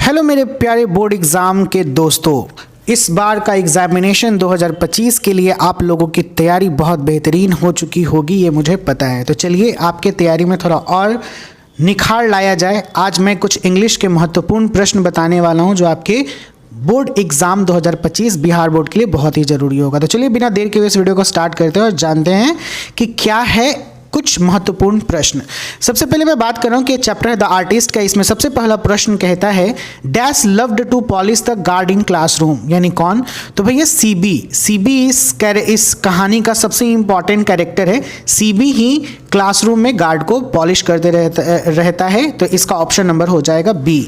Hello मेरे प्यारे board exam के दोस्तों, इस बार का एग्ज़ामिनेशन 2025 के लिए आप लोगों की तैयारी बहुत बेहतरीन हो चुकी होगी, ये मुझे पता है। तो चलिए आपके तैयारी में थोड़ा और निखार लाया जाए। आज मैं कुछ इंग्लिश के महत्वपूर्ण प्रश्न बताने वाला हूँ जो आपके बोर्ड एग्ज़ाम 2025 बिहार बोर्ड के लिए बहुत ही ज़रूरी होगा। तो चलिए बिना देर के हुए इस वीडियो को स्टार्ट करते हैं और जानते हैं कि क्या है कुछ महत्वपूर्ण प्रश्न। सबसे पहले मैं बात कर रहा हूं कि चैप्टर है द आर्टिस्ट का। इसमें सबसे पहला प्रश्न कहता है dash loved to polish the gourd in classroom, यानी कौन? तो भैया सीबी इस कहानी का सबसे इंपॉर्टेंट कैरेक्टर है। सीबी ही क्लासरूम में गार्ड को पॉलिश करते रहता है, तो इसका ऑप्शन नंबर हो जाएगा बी।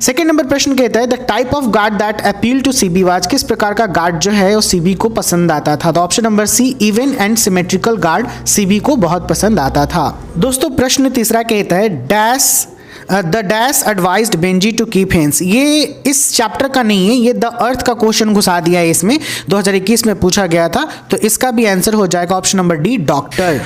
सेकेंड नंबर प्रश्न कहता है the type of gourd that appeal to Seibei was, किस प्रकार का गार्ड जो है वो सीबी को पसंद आता था? तो option number C even and symmetrical gourd Seibei को बहुत पसंद आता था। दोस्तों प्रश्न तीसरा कहता है the dash advised Benji to keep hens. ये इस चैप्टर का नहीं है, ये द अर्थ का क्वेश्चन घुसा दिया है इसमें, 2021 में पूछा गया था। तो इसका भी आंसर हो जाएगा ऑप्शन नंबर डी, डॉक्टर।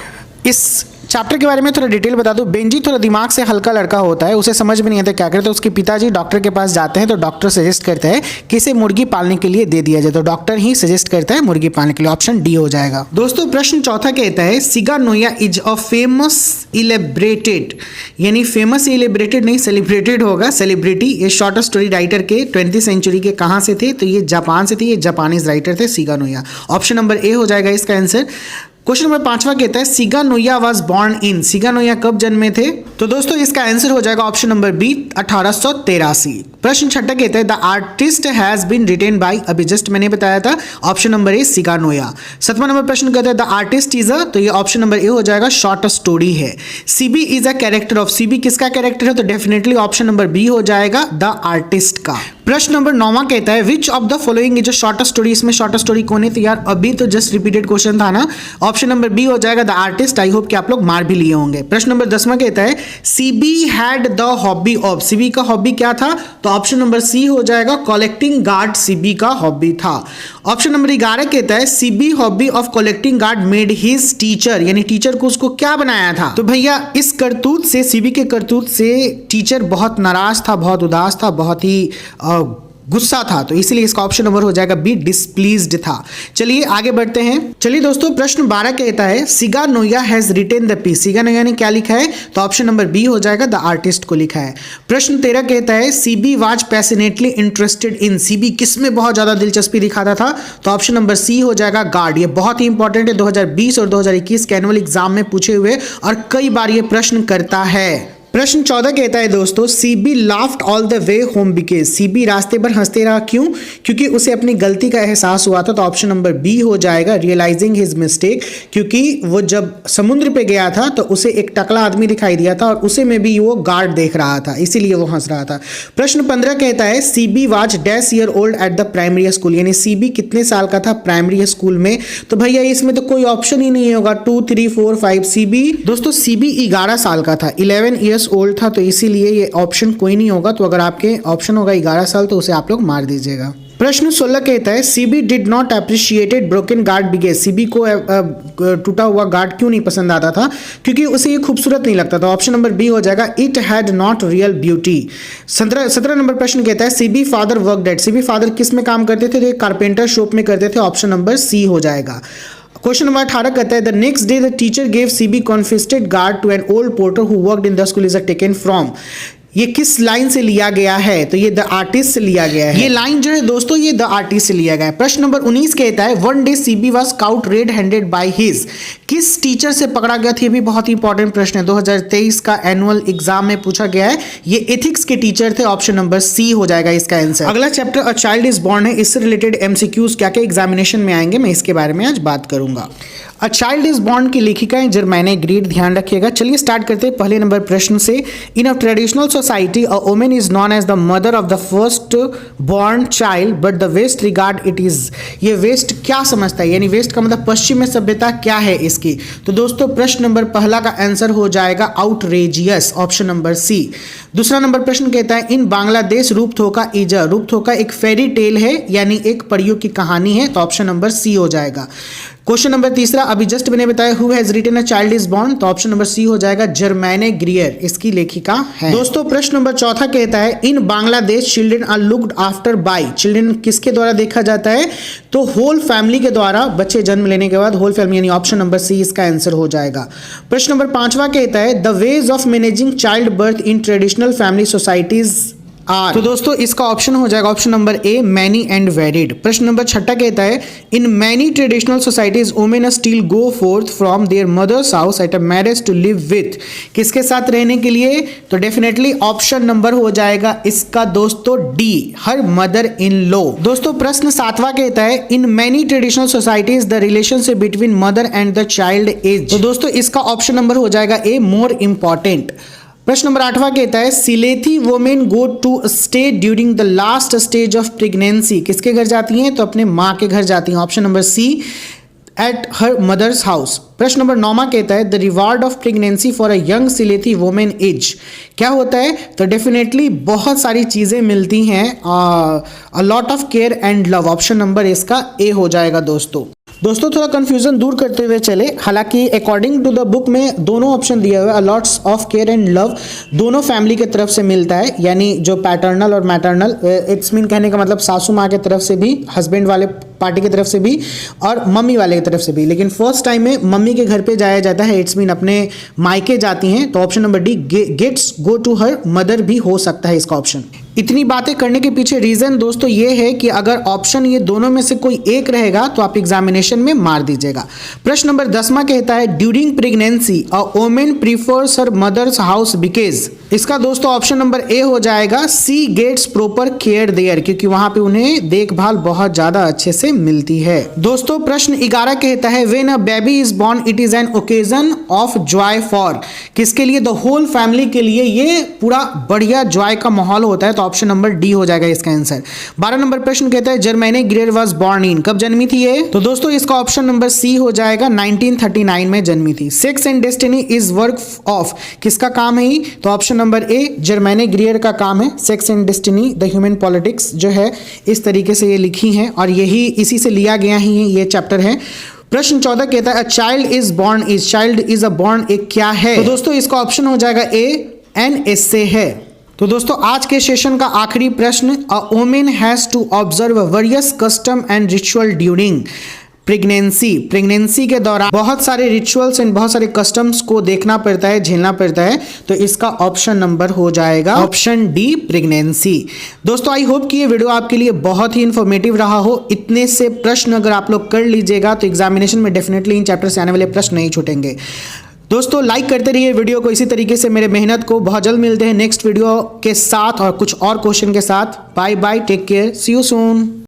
इस चैप्टर के बारे में थोड़ा डिटेल बता दूं। बेंजी थोड़ा दिमाग से हल्का लड़का होता है, उसे समझ में नहीं आता क्या करे, तो उसके पिताजी डॉक्टर के पास जाते हैं, तो डॉक्टर सजेस्ट करता है कि इसे मुर्गी पालने के लिए दे दिया जाए, तो डॉक्टर ही सजेस्ट करता है मुर्गी पालने के लिए। ऑप्शन डी हो जाएगा। दोस्तों प्रश्न चौथा कहता है Shiga Noah is a famous इलेब्रेटेड, यानी फेमस इलेब्रेटेड नहीं सेलिब्रेटेड होगा, सेलिब्रिटी। ये शॉर्ट स्टोरी राइटर के 20वीं सेंचुरी के कहाँ से थे? तो ये जापान से थे, ये जापानीज राइटर थे Shiga Naoya. Option number A हो जाएगा इसका आंसर। क्वेश्चन नंबर पांचवा कहता है Shiga Naoya was born in, Shiga Naoya कब जन्मे थे? तो दोस्तों इसका आंसर हो जाएगा ऑप्शन नंबर बी, 1883। प्रश्न छठा कहता है the artist has been written by, अभी जस्ट मैंने बताया था, option number A Shiga Naoya. सातवां नंबर प्रश्न कहता है द आर्टिस्ट इज अ, तो ये ऑप्शन नंबर ए हो जाएगा, शॉर्ट स्टोरी है। CB is a character of, CB किसका कैरेक्टर है? तो डेफिनेटली ऑप्शन नंबर बी हो जाएगा, द आर्टिस्ट का। प्रश्न नंबर 9वां कहता है which of the following is a short story, इसमें शॉर्ट स्टोरी कौन है? तो यार अभी तो जस्ट रिपीटेड क्वेश्चन था ना, ऑप्शन नंबर बी हो जाएगा द आर्टिस्ट। आई होप कि आप लोग मार भी लिए होंगे। प्रश्न नंबर 10वां कहता है CB had the hobby of, CB का हॉबी क्या था? तो ऑप्शन नंबर सी हो जाएगा, कलेक्टिंग गार्ड सीबी का हॉबी था। ऑप्शन नंबर 11 कहता है CB hobby of collecting guard made his teacher, यानी टीचर को उसको क्या बनाया था? तो भैया इस करतूत से, सीबी के करतूत से टीचर बहुत नाराज था, बहुत उदास था, बहुत ही गुस्सा था, तो इसलिए इसका ऑप्शन नंबर हो जाएगा बी, डिस्प्लीज्ड था। चलिए आगे बढ़ते हैं। चलिए दोस्तों प्रश्न 12 कहता है Shiga Naoya has written the piece, Shiga Naoya ने क्या लिखा है? तो ऑप्शन नंबर बी हो जाएगा, द आर्टिस्ट को लिखा है। प्रश्न 13 कहता है CB was passionately interested in, CB किसमें बहुत ज्यादा दिलचस्पी दिखाता था? तो ऑप्शन नंबर सी हो जाएगा, गार्ड। ये बहुत ही इंपॉर्टेंट है, 2020 और 2021 के एनुअल एग्जाम में पूछे हुए और कई बार ये प्रश्न करता है। प्रश्न 14 कहता है दोस्तों CB laughed all the way home because, CB रास्ते पर हंसते रहा, क्यों? क्योंकि उसे अपनी गलती का एहसास हुआ था। तो ऑप्शन नंबर बी हो जाएगा, रियलाइजिंग हिज मिस्टेक, क्योंकि वो जब समुद्र पे गया था तो उसे एक टकला आदमी दिखाई दिया था और उसे में भी वो गार्ड देख रहा था, इसीलिए वो हंस रहा था। प्रश्न 15 कहता है CB was dash year old at the primary school, यानी सीबी कितने साल का था प्राइमरी स्कूल में? तो भैया इसमें तो कोई ऑप्शन ही नहीं होगा, 2, 3, 4, 5। सीबी दोस्तों सीबी 11 साल का था, 11 ईयर्स ओल्ड था, तो इसीलिए ये ऑप्शन कोई नहीं होगा। तो अगर आपके ऑप्शन होगा 11 साल तो उसे आप लोग मार दीजिएगा। प्रश्न 16 कहता है CB did not appreciated broken guard because, CB को टूटा हुआ गार्ड क्यों नहीं पसंद आता था? क्योंकि उसे ये खूबसूरत नहीं लगता था। ऑप्शन नंबर बी हो जाएगा, it had not real beauty. 17 number प्रश्न कहता है Seibei father work at, Seibei father किस में काम करते थे? तो कारपेंटर शॉप में करते थे। ऑप्शन नंबर सी हो जाएगा। क्वेश्चन नंबर 18 कहता है the next day the teacher gave Seibei confiscated gourd to an old porter who worked in the school is taken from, ये किस लाइन से लिया गया है? तो ये द आर्टिस्ट से लिया गया है। ये लाइन जो है दोस्तों ये द आर्टिस्ट से लिया गया है। प्रश्न नंबर 19 कहता है one day CB was cout red handed by his, किस टीचर से पकड़ा गया था? ये भी बहुत इंपॉर्टेंट प्रश्न है, 2023 का एनुअल एग्जाम में पूछा गया है। ये एथिक्स के टीचर थे, ऑप्शन नंबर सी हो जाएगा इसका आंसर। अगला chapter a child is born है, इससे रिलेटेड एमसीक्यूज क्या क्या एग्जामिनेशन में आएंगे मैं इसके बारे में आज बात करूंगा। अ चाइल्ड इज बॉर्न की लेखिका है जर्मैने ग्रीड, ध्यान रखिएगा। चलिए स्टार्ट करते हैं पहले नंबर प्रश्न से। In a traditional society a woman is known as the mother of the first born child but the West regard it is, ये वेस्ट क्या समझता है? यानी वेस्ट का मतलब पश्चिम में सभ्यता क्या है इसकी? तो दोस्तों प्रश्न नंबर पहला का आंसर हो जाएगा आउटरेजियस, ऑप्शन नंबर सी। दूसरा नंबर प्रश्न कहता है इन बांग्लादेश रूपथोका इज अ, रूपथोका एक फेरी टेल है यानी एक परियों की कहानी है, तो ऑप्शन नंबर सी हो जाएगा। क्वेश्चन नंबर तीसरा, अभी जस्ट मैंने बताया who has written a child is born, तो ऑप्शन नंबर सी हो जाएगा जर्मैने ग्रियर, इसकी लेखिका है। दोस्तों प्रश्न नंबर चौथा कहता है in Bangladesh children are looked after by, children किसके द्वारा देखा जाता है, तो होल फैमिली के द्वारा, बच्चे जन्म लेने के बाद होल फैमिली, यानी ऑप्शन नंबर सी इसका आंसर हो जाएगा। प्रश्न नंबर पांचवा कहता है the ways of managing child birth in traditional family societies are, तो दोस्तों इसका ऑप्शन हो जाएगा option number A many and varied. प्रश्न नंबर छठा कहता है in many traditional societies women still go forth from their mothers house at a marriage to live with, किसके साथ रहने के लिए, तो डेफिनेटली ऑप्शन नंबर हो जाएगा इसका दोस्तों D, her mother in law. दोस्तों प्रश्न सातवां कहता है in many traditional societies the relationship between mother and the child is, तो दोस्तों इसका ऑप्शन नंबर हो जाएगा ए मोर इंपॉर्टेंट। प्रश्न नंबर आठवां कहता है Sylheti women go to stay during the last stage of pregnancy, किसके घर जाती हैं, तो अपने माँ के घर जाती हैं, option number C at her mother's house. प्रश्न नंबर 9 कहता है the reward of pregnancy for a young Sylheti women is, क्या होता है, तो डेफिनेटली बहुत सारी चीजें मिलती हैं, a lot of care and love, option number इसका ए हो जाएगा। दोस्तों थोड़ा कंफ्यूजन दूर करते हुए चले, हालांकि अकॉर्डिंग टू द बुक में दोनों ऑप्शन दिया हुआ है, lots of care and love दोनों फैमिली की तरफ से मिलता है, यानी जो पैटर्नल और मैटरनल, इट्स मीन कहने का मतलब सासू माँ की तरफ से भी, हस्बैंड वाले पार्टी की तरफ से भी और मम्मी वाले की तरफ से भी, लेकिन फर्स्ट टाइम में मम्मी के घर पे जाया जाता है, इट्स मीन अपने मायके जाती हैं, तो option number D gets go to her mother भी हो सकता है इसका ऑप्शन। इतनी बातें करने के पीछे रीजन दोस्तों ये है कि अगर ऑप्शन ये दोनों में से कोई एक रहेगा तो आप एग्जामिनेशन में मार दीजिएगा। प्रश्न नंबर 10वां कहता है during pregnancy a woman prefers her mother's house because, इसका दोस्तों ऑप्शन नंबर ए हो जाएगा she gets proper care there, क्योंकि वहां पे उन्हें देखभाल बहुत ज्यादा अच्छे से मिलती है। दोस्तों प्रश्न 11 कहता है when a baby is born it is an occasion of Joy for, किसके लिए, द होल फैमिली के लिए ये पूरा बढ़िया जॉय का माहौल होता है, तो ऑप्शन नंबर डी हो जाएगा इसका आंसर। 12 नंबर प्रश्न कहता है जर्मैने ग्रियर वाज बॉर्न इन, कब जन्मी थी ये, तो दोस्तों इसका ऑप्शन नंबर सी हो जाएगा 1939 में जन्मी थी। Sex and destiny is work of, किसका काम है, तो ऑप्शन नंबर ए जर्मैने ग्रियर का काम है। Sex and destiny the human politics जो है इस तरीके से ये लिखी है और यही इसी से लिया गया ही ये चैप्टर है। प्रश्न 14 कहता है अ child is born is, child is a born एक क्या है, तो दोस्तों इसका ऑप्शन हो जाएगा ए एन एस्से है। तो दोस्तों आज के सेशन का आखिरी प्रश्न, a woman has to observe various custom and ritual during pregnancy के दौरान बहुत सारे रिचुअल्स एंड बहुत सारे कस्टम्स को देखना पड़ता है, झेलना पड़ता है, तो इसका ऑप्शन नंबर हो जाएगा ऑप्शन डी प्रेगनेंसी। दोस्तों आई होप कि ये वीडियो आपके लिए बहुत ही इंफॉर्मेटिव रहा हो। इतने से प्रश्न अगर आप लोग कर लीजिएगा तो एग्जामिनेशन में डेफिनेटली इन चैप्टर से आने वाले प्रश्न नहीं छूटेंगे। दोस्तों लाइक करते रहिए वीडियो को, इसी तरीके से मेरे मेहनत को। बहुत जल्द मिलते हैं नेक्स्ट वीडियो के साथ और कुछ और क्वेश्चन के साथ। Bye bye, take care, see you soon.